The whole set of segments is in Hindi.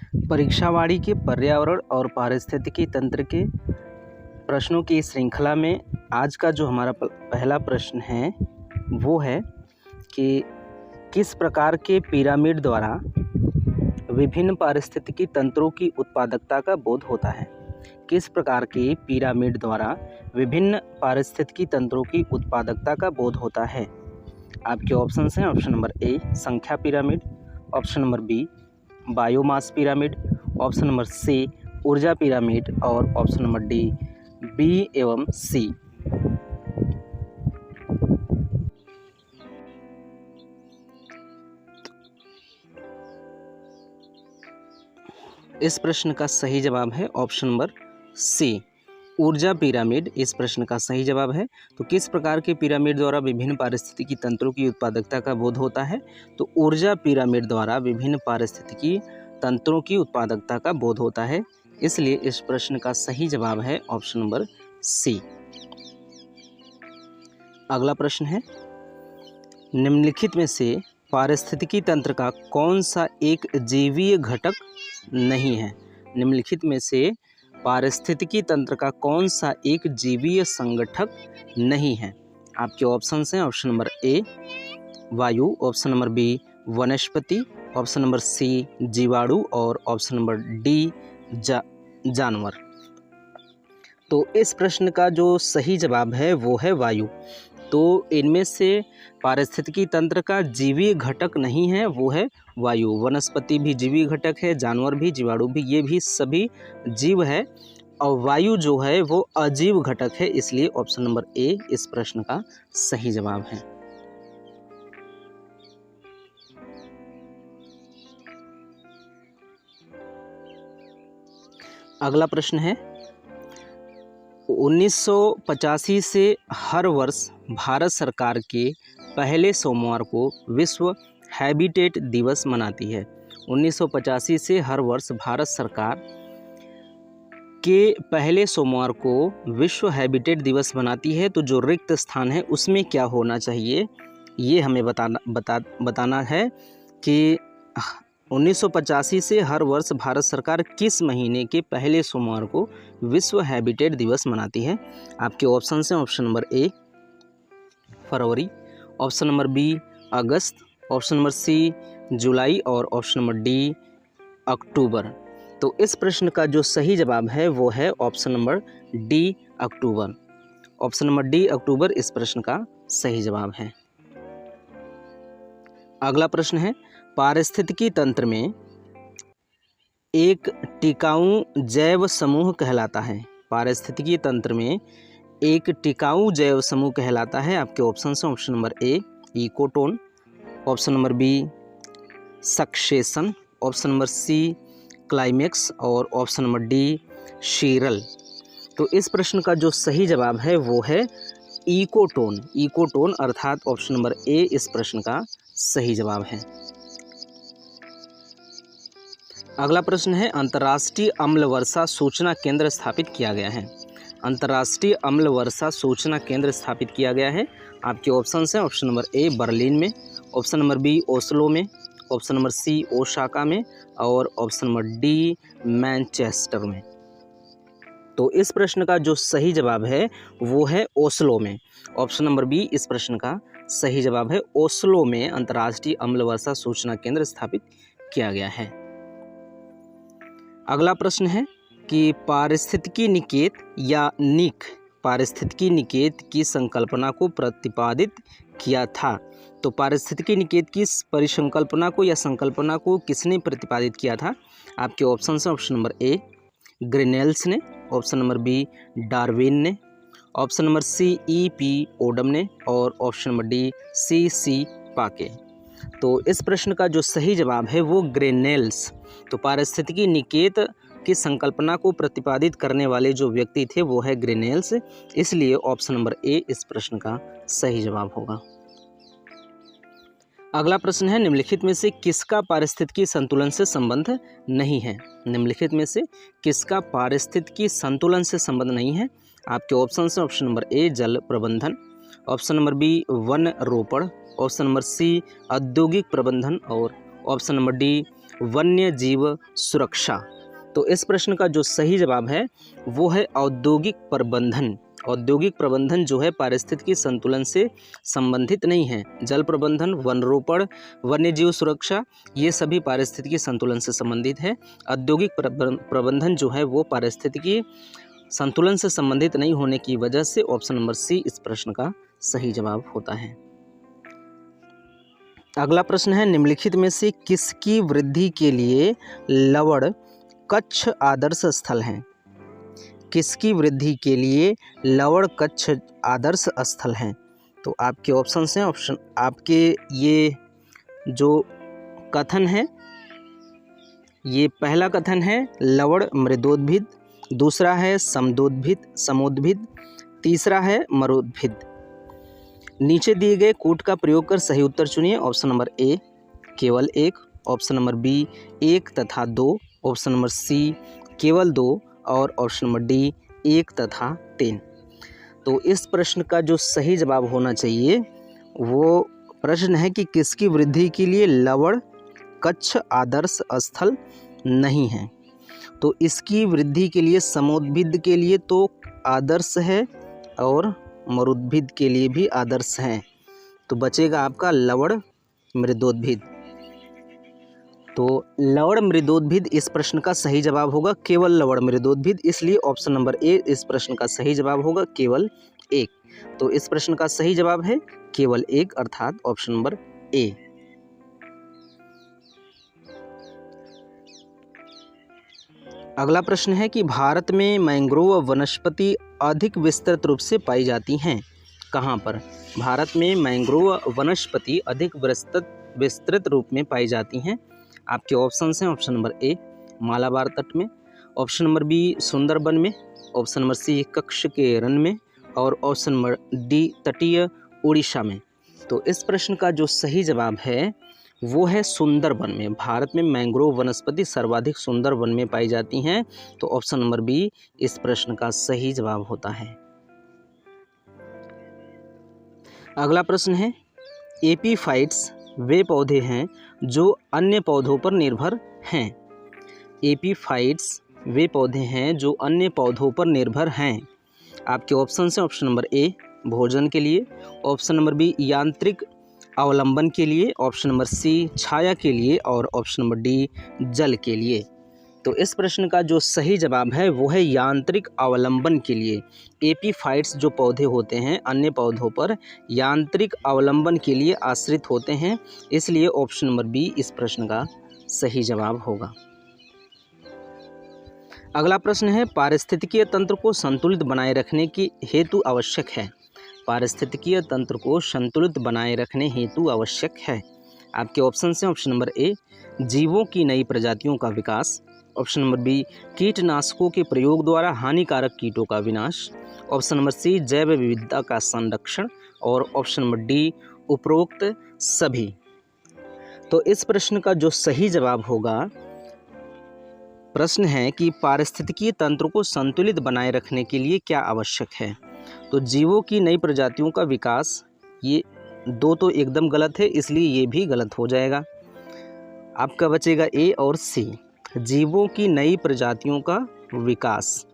परीक्षावाड़ी के पर्यावरण और पारिस्थितिकी तंत्र के प्रश्नों की श्रृंखला में आज का जो हमारा पहला प्रश्न है वो है कि किस प्रकार के पिरामिड द्वारा विभिन्न पारिस्थितिकी तंत्रों की उत्पादकता का बोध होता है। किस प्रकार के पिरामिड द्वारा विभिन्न पारिस्थितिकी तंत्रों की उत्पादकता का बोध होता है। आपके ऑप्शंस हैं ऑप्शन नंबर ए संख्या pyramid, option number B biomass pyramid, option number C ऊर्जा पिरामिड और ऑप्शन नंबर डी बी एवं सी। इस प्रश्न का सही जवाब है ऑप्शन नंबर सी ऊर्जा पिरामिड। इस प्रश्न का सही जवाब है। तो किस प्रकार के पिरामिड द्वारा विभिन्न पारिस्थितिकी तंत्रों की उत्पादकता का बोध होता है। तो ऊर्जा पिरामिड द्वारा विभिन्न पारिस्थितिकी तंत्रों की उत्पादकता का बोध होता है, इसलिए इस प्रश्न का सही जवाब है ऑप्शन नंबर सी। अगला प्रश्न है, निम्नलिखित में से पारिस्थितिकी तंत्र का कौन सा एक जीवीय घटक नहीं है। निम्नलिखित में से पारिस्थितिकी तंत्र का कौन सा एक जीवीय संगठक नहीं है। आपके ऑप्शंस हैं ऑप्शन नंबर ए वायु, ऑप्शन नंबर बी वनस्पति, ऑप्शन नंबर सी जीवाणु और ऑप्शन नंबर डी जानवर। तो इस प्रश्न का जो सही जवाब है वो है वायु। तो इनमें से पारिस्थितिकी तंत्र का जीवीय घटक नहीं है वो है वायु। वनस्पति भी जीवीय घटक है, जानवर भी, जीवाणु भी, ये भी सभी जीव है और वायु जो है वो अजीव घटक है, इसलिए ऑप्शन नंबर ए इस प्रश्न का सही जवाब है। अगला प्रश्न है, 1985 से हर वर्ष भारत सरकार के पहले सोमवार को विश्व हैबिटेट दिवस मनाती है। 1985 से हर वर्ष भारत सरकार के पहले सोमवार को विश्व हैबिटेट दिवस मनाती है। तो जो रिक्त स्थान है उसमें क्या होना चाहिए ये हमें बताना है कि 1985 से हर वर्ष भारत सरकार किस महीने के पहले सोमवार को विश्व हैबिटेट दिवस मनाती है। आपके ऑप्शन हैं ऑप्शन नंबर ए फरवरी, ऑप्शन नंबर बी अगस्त, ऑप्शन नंबर सी जुलाई और ऑप्शन नंबर डी अक्टूबर। तो इस प्रश्न का जो सही जवाब है वो है ऑप्शन नंबर डी अक्टूबर। ऑप्शन नंबर डी अक्टूबर इस प्रश्न का सही जवाब है। अगला प्रश्न है, पारिस्थितिकी तंत्र में एक टिकाऊ जैव समूह कहलाता है। पारिस्थितिकी तंत्र में एक टिकाऊ जैव समूह कहलाता है। आपके ऑप्शन हैं option number A ecotone, option number B succession, option number C climax और ऑप्शन नंबर डी शीरल। तो इस प्रश्न का जो सही जवाब है वो है इकोटोन। इकोटोन अर्थात ऑप्शन नंबर ए इस प्रश्न का सही जवाब है। अगला प्रश्न है, अंतर्राष्ट्रीय अम्ल वर्षा सूचना केंद्र स्थापित किया गया है। अंतर्राष्ट्रीय अम्ल वर्षा सूचना केंद्र स्थापित किया गया है। आपके ऑप्शन हैं ऑप्शन नंबर ए बर्लिन में, ऑप्शन नंबर बी ओस्लो में, ऑप्शन नंबर सी ओसाका में और ऑप्शन नंबर डी मैनचेस्टर में। तो इस प्रश्न का जो सही जवाब है वो है ओस्लो में। ऑप्शन नंबर बी इस प्रश्न का सही जवाब है। ओस्लो में अंतर्राष्ट्रीय अम्ल वर्षा सूचना केंद्र स्थापित किया गया है। अगला प्रश्न है कि पारिस्थितिकी निकेत या निक पारिस्थितिकी निकेत की संकल्पना को प्रतिपादित किया था। तो पारिस्थितिकी निकेत की परिसंकल्पना को या संकल्पना को किसने प्रतिपादित किया था। आपके ऑप्शन हैं ऑप्शन नंबर ए ग्रिनेल्स ने, ऑप्शन नंबर बी डार्विन ने, option number C E P Odum ने और option number D C Park. तो इस प्रश्न का जो सही जवाब है वो ग्रिनेल्स। तो पारिस्थितिकी निकेत की संकल्पना को प्रतिपादित करने वाले जो व्यक्ति थे वो है ग्रिनेल्स, इसलिए ऑप्शन नंबर ए इस प्रश्न का सही जवाब होगा। अगला प्रश्न है, निम्नलिखित में से किसका पारिस्थितिकी संतुलन से संबंध नहीं है। निम्नलिखित में से किसका पारिस्थितिकी संतुलन से संबंध नहीं है। आपके ऑप्शन हैं ऑप्शन नंबर ए जल प्रबंधन, ऑप्शन नंबर बी वन रोपण, ऑप्शन नंबर सी औद्योगिक प्रबंधन और ऑप्शन नंबर डी वन्य जीव सुरक्षा। तो इस प्रश्न का जो सही जवाब है वो है औद्योगिक प्रबंधन। औद्योगिक प्रबंधन जो है पारिस्थितिकी संतुलन से संबंधित नहीं है। जल प्रबंधन, वनरोपण, वन्यजीव सुरक्षा ये सभी पारिस्थितिकी संतुलन से संबंधित है। औद्योगिक प्रबंधन जो है वो पारिस्थितिकी संतुलन से संबंधित नहीं होने की वजह से ऑप्शन नंबर सी इस प्रश्न का सही जवाब होता है। अगला प्रश्न है, निम्नलिखित में से किसकी वृद्धि के लिए लवण कच्छ आदर्श स्थल है? किसकी वृद्धि के लिए लवण कच्छ आदर्श स्थल है? तो आपके ऑप्शंस हैं, ऑप्शन आपके ये जो कथन है, ये पहला कथन है लवण मृदोद्भिद, दूसरा है समोद्भिद, तीसरा है मरोद्भिद। नीचे दिए गए कूट का प्रयोग कर सही उत्तर चुनिए। ऑप्शन नंबर ए केवल 1, ऑप्शन नंबर बी 1 तथा 2, ऑप्शन नंबर सी केवल 2 और ऑप्शन नंबर डी 1 तथा 3। तो इस प्रश्न का जो सही जवाब होना चाहिए वो प्रश्न है कि किसकी वृद्धि के लिए लवण कच्छ आदर्श स्थल नहीं है। तो इसकी वृद्धि के लिए समोद्भिद के लिए तो आदर्श है और मरुद्भिद के लिए भी आदर्श है। तो बचेगा आपका लवण मृदोद्भिद। तो लवण मृदोद्भिद इस प्रश्न का सही जवाब होगा, केवल लवण मृदोद्भिद, इसलिए ऑप्शन नंबर ए इस प्रश्न का सही जवाब होगा, केवल 1। तो इस प्रश्न का सही जवाब है केवल 1 अर्थात ऑप्शन नंबर ए। अगला प्रश्न है कि भारत में मैंग्रोव वनस्पति अधिक विस्तृत रूप से पाई जाती हैं कहाँ पर? भारत में मैंग्रोव वनस्पति अधिक विस्तृत रूप में पाई जाती हैं। आपके ऑप्शन हैं, ऑप्शन नंबर ए मालाबार तट में, ऑप्शन नंबर बी सुंदरबन में, ऑप्शन नंबर सी कच्छ के रण में और ऑप्शन नंबर डी तटीय उड़ीसा में। तो इस प्रश्न का जो सही जवाब है वो है सुंदरबन में। भारत में मैंग्रोव वनस्पति सर्वाधिक सुंदरबन में पाई जाती हैं। तो ऑप्शन नंबर बी इस प्रश्न का सही जवाब होता है। अगला प्रश्न है, एपीफाइट्स वे पौधे हैं जो अन्य पौधों पर निर्भर हैं। एपीफाइट्स वे पौधे हैं जो अन्य पौधों पर निर्भर हैं। आपके ऑप्शन हैं, ऑप्शन नंबर ए भोजन के लिए, ऑप्शन नंबर बी यांत्रिक अवलंबन के लिए, ऑप्शन नंबर सी छाया के लिए और ऑप्शन नंबर डी जल के लिए। तो इस प्रश्न का जो सही जवाब है वो है यांत्रिक अवलंबन के लिए। एपीफाइट्स जो पौधे होते हैं अन्य पौधों पर यांत्रिक अवलंबन के लिए आश्रित होते हैं, इसलिए ऑप्शन नंबर बी इस प्रश्न का सही जवाब होगा। अगला प्रश्न है, पारिस्थितिकीय तंत्र को संतुलित बनाए रखने की हेतु आवश्यक है। पारिस्थितिकीय तंत्र को संतुलित बनाए रखने हेतु आवश्यक है। आपके ऑप्शन हैं, ऑप्शन नंबर ए जीवों की नई प्रजातियों का विकास, ऑप्शन नंबर बी कीटनाशकों के प्रयोग द्वारा हानिकारक कीटों का विनाश, ऑप्शन नंबर सी जैव विविधता का संरक्षण और ऑप्शन नंबर डी उपरोक्त सभी। तो इस प्रश्न का जो सही जवाब होगा, प्रश्न है कि पारिस्थितिकीय तंत्र को संतुलित बनाए रखने के लिए क्या आवश्यक है। तो जीवों की नई प्रजातियों का विकास, ये दो तो एकदम गलत है, इसलिए ये भी गलत हो जाएगा। आपका बचेगा ए और सी, जीवों की नई प्रजातियों का विकास,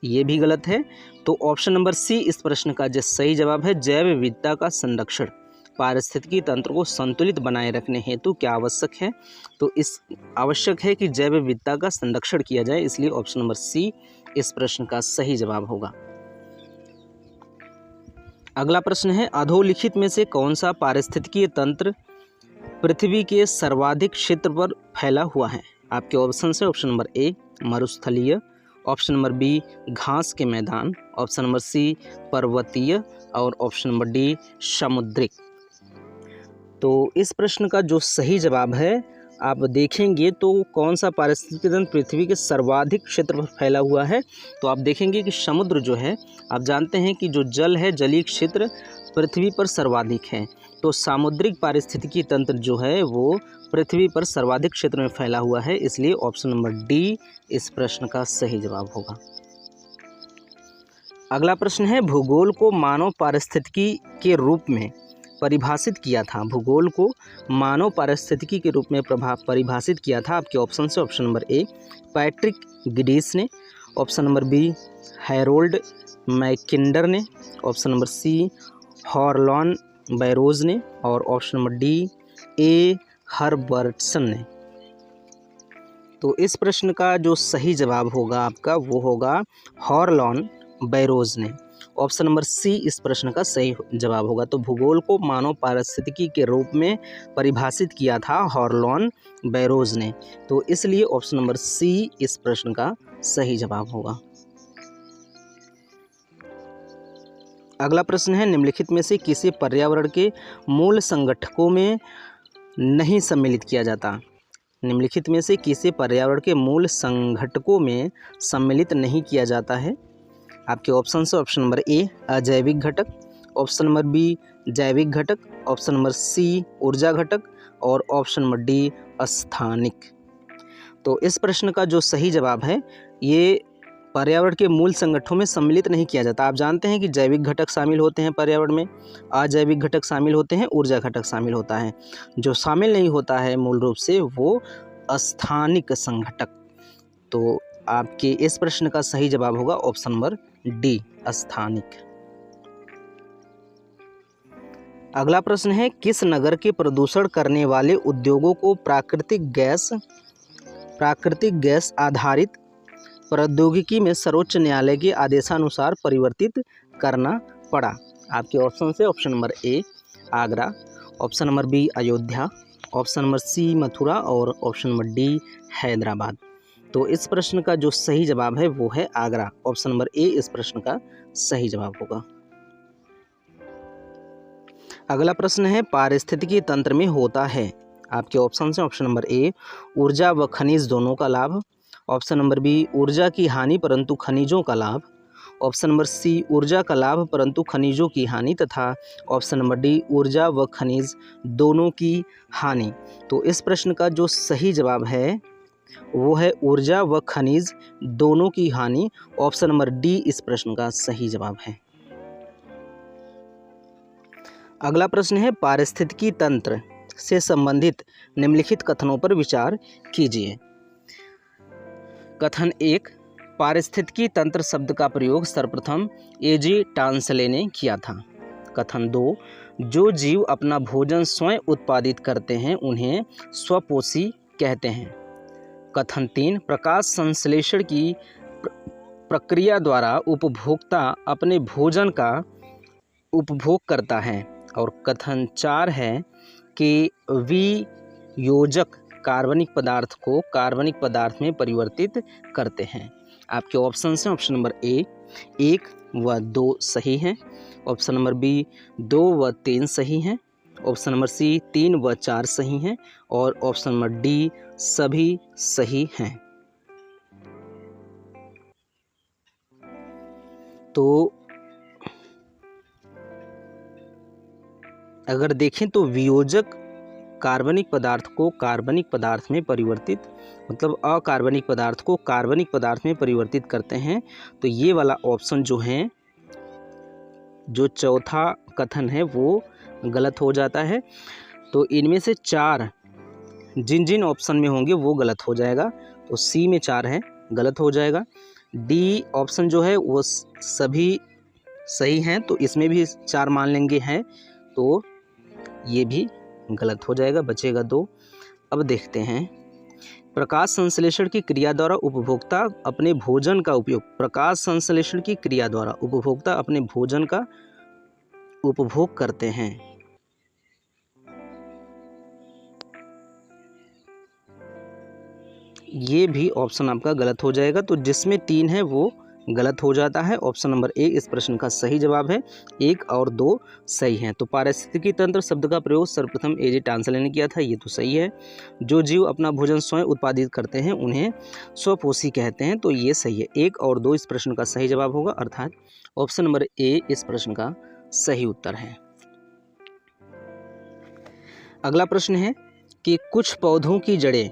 ये भी गलत है। तो ऑप्शन नंबर सी इस प्रश्न का जो सही जवाब है, जैव विविधता का संरक्षण। पारिस्थितिकी तंत्र को संतुलित बनाए रखने हेतु क्या आवश्यक है? तो इस आवश्यक है कि जैव विविधता का संरक्षण किया जाए, इसलिए ऑप्शन नंबर सी इस प्रश्न का सही जवाब होगा। अगला प्रश्न है, अधोलिखित में से कौन सा पारिस्थितिकीय तंत्र पृथ्वी के सर्वाधिक क्षेत्र पर फैला हुआ है? आपके ऑप्शन है, ऑप्शन नंबर ए मरुस्थलीय, ऑप्शन नंबर बी घास के मैदान, ऑप्शन नंबर सी पर्वतीय और ऑप्शन नंबर डी समुद्रिक। तो इस प्रश्न का जो सही जवाब है, आप देखेंगे तो कौन सा पारिस्थितिकी तंत्र पृथ्वी के सर्वाधिक क्षेत्र पर फैला हुआ है, तो आप देखेंगे कि समुद्र जो है, आप जानते हैं कि जो जल है, जलीय क्षेत्र पृथ्वी पर सर्वाधिक है। तो सामुद्रिक पारिस्थितिकी तंत्र जो है वो पृथ्वी पर सर्वाधिक क्षेत्र में फैला हुआ है, इसलिए ऑप्शन नंबर डी इस प्रश्न का सही जवाब होगा। अगला प्रश्न है, भूगोल को मानव पारिस्थितिकी के रूप में परिभाषित किया था? भूगोल को मानव पारिस्थितिकी के रूप में परिभाषित किया था? आपके ऑप्शन से option number A Patrick Geddes ने, option number B Harold Mackinder ने, option number C Harlan Barrows ने और option number D A Herbertson ने। तो इस प्रश्न का जो सही जवाब होगा आपका वो होगा हॉर्लॉन बैरोज ने। ऑप्शन नंबर सी इस प्रश्न का सही जवाब होगा। तो भूगोल को मानव पारिस्थितिकी के रूप में परिभाषित किया था हॉर्लॉन बैरोज ने, तो इसलिए ऑप्शन नंबर सी इस प्रश्न का सही जवाब होगा। अगला प्रश्न है, निम्नलिखित में से किसे पर्यावरण के मूल संगठकों में नहीं सम्मिलित किया जाता? निम्नलिखित में से किसे पर्यावरण के मूल संघटकों में सम्मिलित नहीं किया जाता है? आपके ऑप्शन से ऑप्शन नंबर ए अजैविक घटक, ऑप्शन नंबर बी जैविक घटक, ऑप्शन नंबर सी ऊर्जा घटक और ऑप्शन नंबर डी स्थानिक। तो इस प्रश्न का जो सही जवाब है, ये पर्यावरण के मूल संगठनों में सम्मिलित नहीं किया जाता। आप जानते हैं कि जैविक घटक शामिल होते हैं पर्यावरण में, अजैविक घटक शामिल होते हैं, ऊर्जा घटक शामिल होता है। जो शामिल नहीं होता है मूल रूप से वो स्थानिक संघटक। तो आपके इस प्रश्न का सही जवाब होगा ऑप्शन नंबर डी स्थानिक। अगला प्रश्न है, किस नगर के प्रदूषण करने वाले उद्योगों को प्राकृतिक गैस आधारित प्रौद्योगिकी में सर्वोच्च न्यायालय के आदेशानुसार परिवर्तित करना पड़ा? आपके ऑप्शन से option number A Agra, option number B Ayodhya, option number C Mathura और ऑप्शन नंबर डी हैदराबाद। तो इस प्रश्न का जो सही जवाब है वो है आगरा। ऑप्शन नंबर ए इस प्रश्न का सही जवाब होगा। अगला प्रश्न है, पारिस्थितिकी तंत्र में होता है? आपके ऑप्शन से ऑप्शन नंबर ए ऊर्जा व खनिज दोनों का लाभ, ऑप्शन नंबर बी ऊर्जा की हानि परंतु खनिजों का लाभ, ऑप्शन नंबर सी ऊर्जा का लाभ परंतु खनिजों की हानि तथा ऑप्शन नंबर डी ऊर्जा व खनिज दोनों की हानि। तो इस प्रश्न का जो सही जवाब है वो है ऊर्जा व खनिज दोनों की हानि। ऑप्शन नंबर डी इस प्रश्न का सही जवाब है। अगला प्रश्न है, पारिस्थितिकी तंत्र से संबंधित निम्नलिखित कथनों पर विचार कीजिए। कथन 1, पारिस्थितिकी तंत्र शब्द का प्रयोग सर्वप्रथम एजी टांसले ने किया था। कथन 2, जो जीव अपना भोजन स्वयं उत्पादित करते हैं उन्हें स्वपोषी कहते हैं। कथन 3, प्रकाश संश्लेषण की प्रक्रिया द्वारा उपभोक्ता अपने भोजन का उपभोग करता है। और कथन 4 है कि वियोजक कार्बनिक पदार्थ को कार्बनिक पदार्थ में परिवर्तित करते हैं। आपके ऑप्शन हैं ऑप्शन नंबर ए 1 व 2 सही हैं, ऑप्शन नंबर बी 2 व 3 सही हैं, ऑप्शन नंबर सी 3 व 4 सही हैं और ऑप्शन नंबर डी सभी सही हैं। तो अगर देखें तो वियोजक कार्बनिक पदार्थ को कार्बनिक पदार्थ में परिवर्तित, मतलब अकार्बनिक पदार्थ को कार्बनिक पदार्थ में परिवर्तित करते हैं। तो ये वाला ऑप्शन जो है, जो चौथा कथन है वो गलत हो जाता है। तो इनमें से 4 जिन जिन ऑप्शन में होंगे वो गलत हो जाएगा। तो सी में 4 है, गलत हो जाएगा। डी ऑप्शन जो है वो सभी सही हैं, तो इसमें भी 4 मान लेंगे हैं, तो ये भी गलत हो जाएगा, बचेगा 2। अब देखते हैं, प्रकाश संश्लेषण की क्रिया द्वारा उपभोक्ता अपने भोजन का उपयोग, प्रकाश संश्लेषण की क्रिया द्वारा उपभोक्ता अपने भोजन का उपभोग करते हैं। ये भी ऑप्शन आपका गलत हो जाएगा। तो जिसमें 3 है वो गलत हो जाता है। ऑप्शन नंबर ए इस प्रश्न का सही जवाब है, 1 और 2 सही हैं। तो पारिस्थितिकी तंत्र शब्द का प्रयोग सर्वप्रथम एजी टांसले ने किया था, ये तो सही है। जो जीव अपना भोजन स्वयं उत्पादित करते हैं उन्हें स्वपोषी कहते हैं, तो ये सही है। 1 और 2 इस प्रश्न का सही जवाब होगा, अर्थात ऑप्शन नंबर ए इस प्रश्न का सही उत्तर है। अगला प्रश्न है कि कुछ पौधों की जड़ें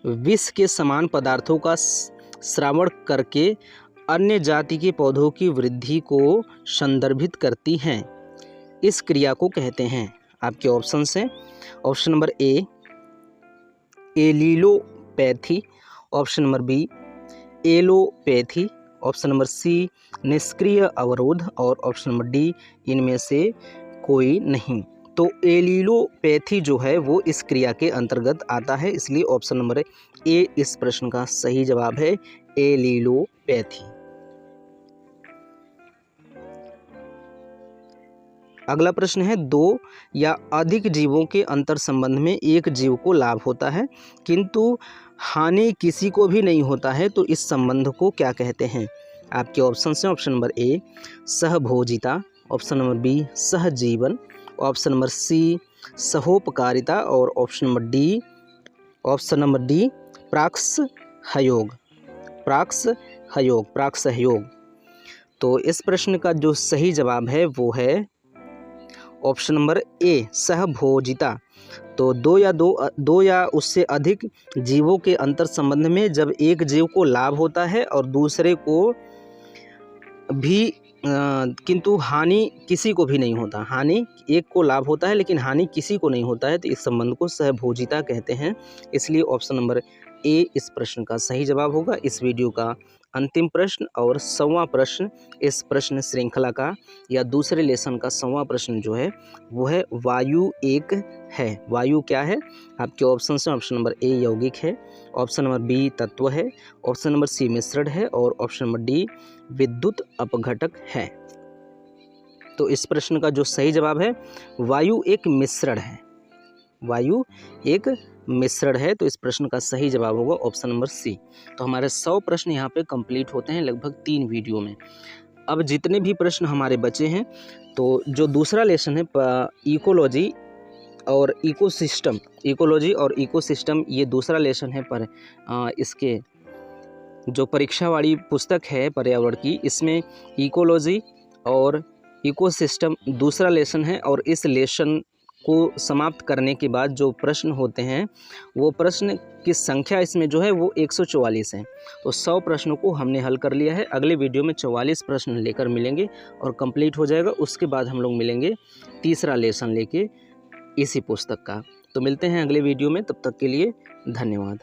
विष के समान पदार्थों का श्रावण करके अन्य जाति के पौधों की वृद्धि को संदर्भित करती हैं। इस क्रिया को कहते हैं? आपके ऑप्शन हैं। Option number A allelopathy, option number B allopathy, option number C निष्क्रिय अवरोध और ऑप्शन नंबर डी इनमें से कोई नहीं। तो एलिलोपैथी जो है वो इस क्रिया के अंतर्गत आता है, इसलिए ऑप्शन नंबर ए इस प्रश्न का सही जवाब है, एलिलोपैथी। अगला प्रश्न है, दो या अधिक जीवों के अंतर संबंध में एक जीव को लाभ होता है किंतु हानि किसी को भी नहीं होता है, तो इस संबंध को क्या कहते हैं? आपके ऑप्शन हैं। ऑप्शन नंबर ए सहभोजिता, ऑप्शन नंबर बी सहजीवन, ऑप्शन नंबर सी सहोपकारिता और ऑप्शन नंबर डी प्राक्सहयोग। प्राक्सहयोग। तो इस प्रश्न का जो सही जवाब है वो है ऑप्शन नंबर ए सहभोजिता। तो दो या उससे अधिक जीवों के अंतर संबंध में जब एक जीव को लाभ होता है और दूसरे को भी किंतु हानि किसी को भी नहीं होता, हानि एक को लाभ होता है लेकिन हानि किसी को नहीं होता है, तो इस संबंध को सहभोजिता कहते हैं, इसलिए ऑप्शन नंबर ए इस प्रश्न का सही जवाब होगा। इस वीडियो का अंतिम प्रश्न और 100वां प्रश्न इस प्रश्न श्रृंखला का या दूसरे लेसन का 100वां प्रश्न जो है वो है वायु एक है। वायु क्या है? आपके ऑप्शन हैं। ऑप्शन नंबर ए यौगिक है, ऑप्शन नंबर बी तत्व है, ऑप्शन नंबर सी मिश्रण है और ऑप्शन नंबर डी विद्युत अपघटक है। तो इस प्रश्न का जो सही जवाब है वायु एक मिश्रण है। वायु एक मिश्रण है, तो इस प्रश्न का सही जवाब होगा ऑप्शन नंबर सी। तो हमारे 100 प्रश्न यहाँ पे कंप्लीट होते हैं लगभग 3 वीडियो में। अब जितने भी प्रश्न हमारे बचे हैं, तो जो दूसरा लेसन है इकोलॉजी और इकोसिस्टम, इकोलॉजी और इकोसिस्टम ये दूसरा लेसन है, पर इसके जो परीक्षा वाली पुस्तक है पर्यावरण की, इसमें इकोलॉजी और इकोसिस्टम दूसरा लेसन है और इस लेसन को समाप्त करने के बाद जो प्रश्न होते हैं वो प्रश्न की संख्या इसमें जो है वो 144 है। तो 100 प्रश्नों को हमने हल कर लिया है। अगले वीडियो में 44 प्रश्न लेकर मिलेंगे और कंप्लीट हो जाएगा। उसके बाद हम लोग मिलेंगे तीसरा लेसन लेके इसी पुस्तक का। तो मिलते हैं अगले वीडियो में, तब तक के लिए धन्यवाद।